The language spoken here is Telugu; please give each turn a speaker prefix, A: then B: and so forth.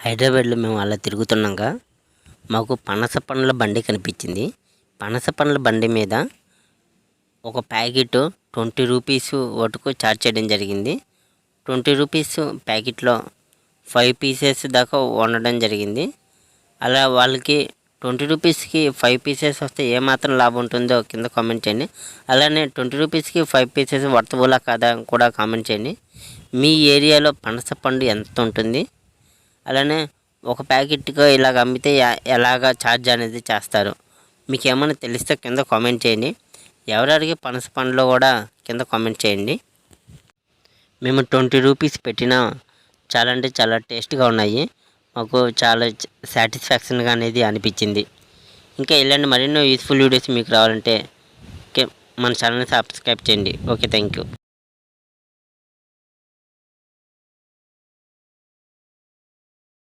A: హైదరాబాద్లో మేము అలా తిరుగుతున్నాగా మాకు పనస పండ్ల బండి కనిపించింది. పనస పండ్ల బండి మీద ఒక ప్యాకెట్ 20 రూపీస్ వరకు ఛార్జ్ చేయడం జరిగింది. 20 రూపీస్ ప్యాకెట్లో 5 పీసెస్ దాకా ఉండడం జరిగింది. అలా వాళ్ళకి 20 రూపీస్కి 5 పీసెస్ వస్తే ఏమాత్రం లాభం ఉంటుందో కింద కామెంట్ చేయండి. అలానే 20 రూపీస్కి 5 పీసెస్ వర్తబులా కాదా కూడా కామెంట్ చేయండి. మీ ఏరియాలో పనస పండు ఎంత ఉంటుంది? అలానే ఒక ప్యాకెట్గా ఇలాగ అమ్మితే ఎలాగ ఛార్జ్ అనేది చేస్తారు? మీకు ఏమైనా తెలిస్తే కింద కామెంట్ చేయండి. ఎవరెవరికి పనస పండ్లో కూడా కింద కామెంట్ చేయండి. మేము 20 రూపీస్ పెట్టినా చాలా అంటే చాలా టేస్ట్గా ఉన్నాయి. మాకు చాలా సాటిస్ఫాక్షన్గా అనేది అనిపించింది. ఇంకా ఇలాంటి మరెన్నో యూస్ఫుల్ వీడియోస్ మీకు రావాలంటే మన ఛానల్ని సబ్స్క్రైబ్ చేయండి. Okay, thank you.